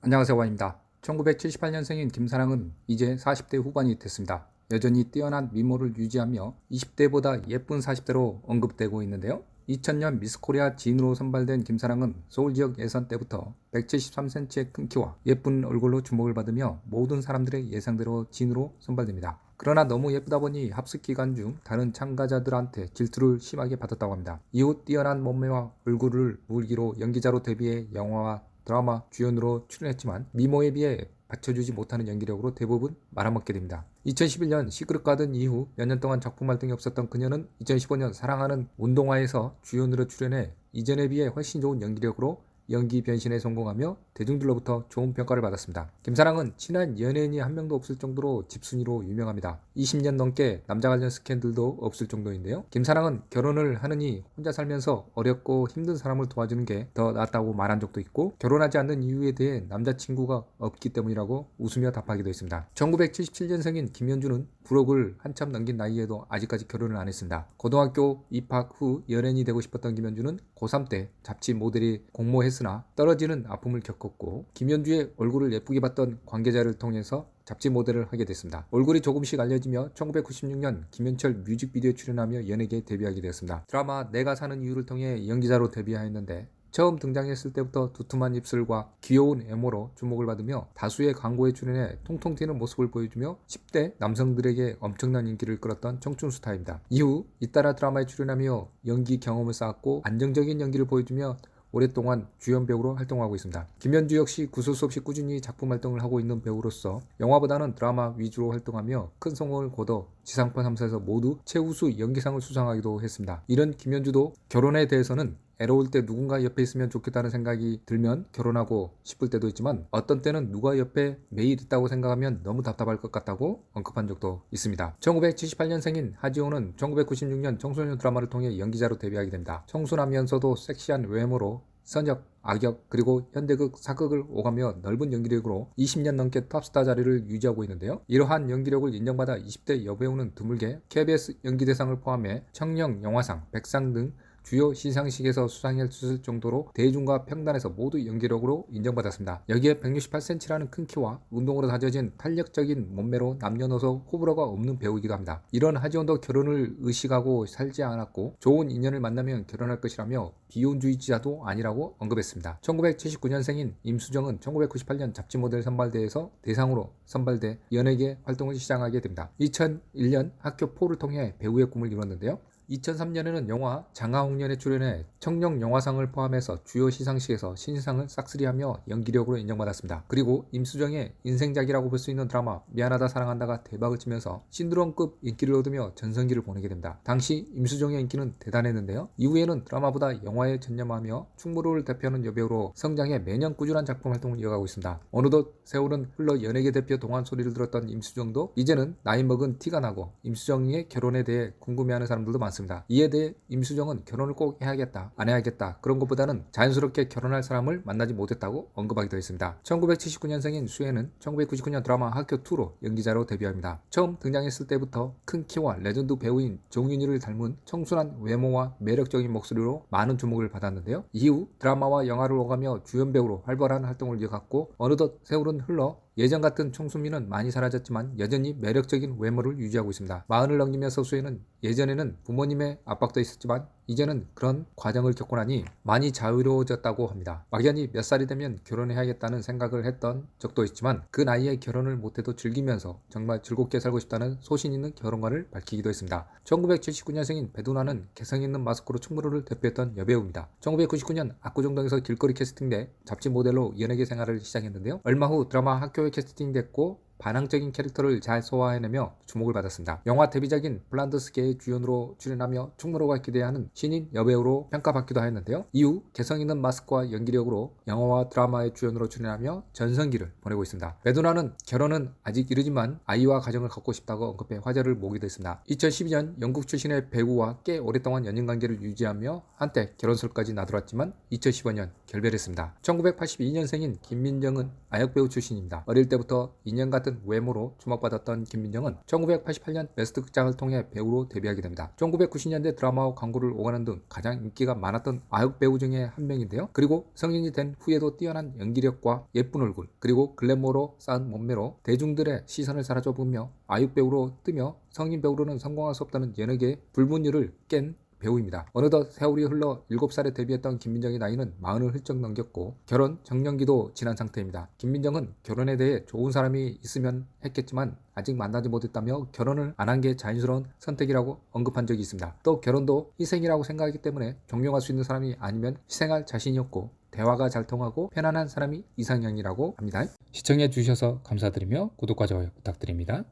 안녕하세요, 와입니다. 1978년생인 김사랑은 이제 40대 후반이 됐습니다. 여전히 뛰어난 미모를 유지하며 20대보다 예쁜 40대로 언급되고 있는데요. 2000년 미스코리아 진으로 선발된 김사랑은 서울 지역 예선 때부터 173cm의 큰 키와 예쁜 얼굴로 주목을 받으며 모든 사람들의 예상대로 진으로 선발됩니다. 그러나 너무 예쁘다 보니 합숙 기간 중 다른 참가자들한테 질투를 심하게 받았다고 합니다. 이후 뛰어난 몸매와 얼굴을 물기로 연기자로 데뷔해 영화와 드라마 주연으로 출연했지만 미모에 비해 받쳐주지 못하는 연기력으로 대부분 말아먹게 됩니다. 2011년 시그릿 가든 이후 몇 년 동안 작품 활동이 없었던 그녀는 2015년 사랑하는 운동화에서 주연으로 출연해 이전에 비해 훨씬 좋은 연기력으로 연기 변신에 성공하며 대중들로부터 좋은 평가를 받았습니다. 김사랑은 친한 연예인이 한 명도 없을 정도로 집순이로 유명합니다. 20년 넘게 남자 관련 스캔들도 없을 정도인데요. 김사랑은 결혼을 하느니 혼자 살면서 어렵고 힘든 사람을 도와주는 게 더 낫다고 말한 적도 있고, 결혼하지 않는 이유에 대해 남자친구가 없기 때문이라고 웃으며 답하기도 했습니다. 1977년생인 김현주는 불혹을 한참 넘긴 나이에도 아직까지 결혼을 안 했습니다. 고등학교 입학 후 연예인이 되고 싶었던 김현주는 고3 때 잡지 모델이 공모했으나 떨어지는 아픔을 겪었고, 김현주의 얼굴을 예쁘게 봤던 관계자를 통해서 잡지 모델을 하게 됐습니다. 얼굴이 조금씩 알려지며 1996년 김현철 뮤직비디오에 출연하며 연예계에 데뷔하게 되었습니다. 드라마 내가 사는 이유를 통해 연기자로 데뷔하였는데, 처음 등장했을 때부터 두툼한 입술과 귀여운 외모로 주목을 받으며 다수의 광고에 출연해 통통 튀는 모습을 보여주며 10대 남성들에게 엄청난 인기를 끌었던 청춘 스타입니다. 이후 잇따라 드라마에 출연하며 연기 경험을 쌓았고 안정적인 연기를 보여주며 오랫동안 주연 배우로 활동하고 있습니다. 김현주 역시 구설 수 없이 꾸준히 작품 활동을 하고 있는 배우로서 영화보다는 드라마 위주로 활동하며 큰 성공을 거둬 지상파 3사에서 모두 최우수 연기상을 수상하기도 했습니다. 이런 김현주도 결혼에 대해서는 애로울 때 누군가 옆에 있으면 좋겠다는 생각이 들면 결혼하고 싶을 때도 있지만, 어떤 때는 누가 옆에 매일 있다고 생각하면 너무 답답할 것 같다고 언급한 적도 있습니다. 1978년생인 하지호는 1996년 청소년 드라마를 통해 연기자로 데뷔하게 됩니다. 청순하면서도 섹시한 외모로 선역, 악역, 그리고 현대극, 사극을 오가며 넓은 연기력으로 20년 넘게 탑스타 자리를 유지하고 있는데요. 이러한 연기력을 인정받아 20대 여배우는 드물게 KBS 연기대상을 포함해 청룡 영화상, 백상 등 주요 시상식에서 수상했을 정도로 대중과 평단에서 모두 연기력으로 인정받았습니다. 여기에 168cm라는 큰 키와 운동으로 다져진 탄력적인 몸매로 남녀노소 호불호가 없는 배우이기도 합니다. 이런 하지원도 결혼을 의식하고 살지 않았고 좋은 인연을 만나면 결혼할 것이라며 비혼주의자도 아니라고 언급했습니다. 1979년생인 임수정은 1998년 잡지 모델 선발대에서 대상으로 선발돼 연예계 활동을 시작하게 됩니다. 2001년 학교 포를 통해 배우의 꿈을 이뤘는데요. 2003년에는 영화 장하홍련에 출연해 청룡 영화상을 포함해서 주요 시상식에서 신인상을 싹쓸이하며 연기력으로 인정받았습니다. 그리고 임수정의 인생작이라고 볼 수 있는 드라마 미안하다 사랑한다가 대박을 치면서 신드롬급 인기를 얻으며 전성기를 보내게 됩니다. 당시 임수정의 인기는 대단했는데요. 이후에는 드라마보다 영화에 전념하며 충무로를 대표하는 여배우로 성장해 매년 꾸준한 작품 활동을 이어가고 있습니다. 어느덧 세월은 흘러 연예계 대표 동안 소리를 들었던 임수정도 이제는 나이 먹은 티가 나고 임수정의 결혼에 대해 궁금해하는 사람들도 많습니다. 이에 대해 임수정은 결혼을 꼭 해야겠다, 안 해야겠다, 그런 것보다는 자연스럽게 결혼할 사람을 만나지 못했다고 언급하기도 했습니다. 1979년생인 수혜는 1999년 드라마 학교2로 연기자로 데뷔합니다. 처음 등장했을 때부터 큰 키와 레전드 배우인 정윤희를 닮은 청순한 외모와 매력적인 목소리로 많은 주목을 받았는데요. 이후 드라마와 영화를 오가며 주연 배우로 활발한 활동을 이어갔고, 어느덧 세월은 흘러 예전 같은 청순미는 많이 사라졌지만 여전히 매력적인 외모를 유지하고 있습니다. 40을 넘기면서 수혜는 예전에는 부모님의 압박도 있었지만 이제는 그런 과정을 겪고 나니 많이 자유로워졌다고 합니다. 막연히 몇 살이 되면 결혼해야겠다는 생각을 했던 적도 있지만 그 나이에 결혼을 못해도 즐기면서 정말 즐겁게 살고 싶다는 소신 있는 결혼관을 밝히기도 했습니다. 1979년생인 배두나는 개성 있는 마스크로 충무로를 대표했던 여배우입니다. 1999년 압구정동에서 길거리 캐스팅돼 잡지 모델로 연예계 생활을 시작했는데요. 얼마 후 드라마 학교에 캐스팅됐고 반항적인 캐릭터를 잘 소화해내며 주목을 받았습니다. 영화 데뷔작인 블란드스계의 주연으로 출연하며 충무로가 기대하는 신인 여배우로 평가받기도 하였는데요. 이후 개성있는 마스크와 연기력으로 영화와 드라마의 주연으로 출연하며 전성기를 보내고 있습니다. 배두나는 결혼은 아직 이르지만 아이와 가정을 갖고 싶다고 언급해 화제를 모으기도 했습니다. 2012년 영국 출신의 배우와 꽤 오랫동안 연인관계를 유지하며 한때 결혼설까지 나돌았지만 2015년 결별했습니다. 1982년생인 김민정은 아역배우 출신입니다. 어릴 때부터 인형 같은 같은 외모로 주목받았던 김민정은 1988년 베스트 극장을 통해 배우로 데뷔하게 됩니다. 1990년대 드라마와 광고를 오가는 등 가장 인기가 많았던 아역 배우 중에 한 명인데요. 그리고 성인이 된 후에도 뛰어난 연기력과 예쁜 얼굴 그리고 글래머로 쌓은 몸매로 대중들의 시선을 사로잡으며 아역 배우로 뜨며 성인 배우로는 성공할 수 없다는 연예계의 불문율을 깬 배우입니다. 어느덧 세월이 흘러 7살에 데뷔했던 김민정의 나이는 40을 훌쩍 넘겼고 결혼 정년기도 지난 상태입니다. 김민정은 결혼에 대해 좋은 사람이 있으면 했겠지만 아직 만나지 못했다며 결혼을 안 한 게 자연스러운 선택이라고 언급한 적이 있습니다. 또 결혼도 희생이라고 생각하기 때문에 존경할 수 있는 사람이 아니면 희생할 자신이 없고 대화가 잘 통하고 편안한 사람이 이상형이라고 합니다. 시청해 주셔서 감사드리며 구독과 좋아요 부탁드립니다.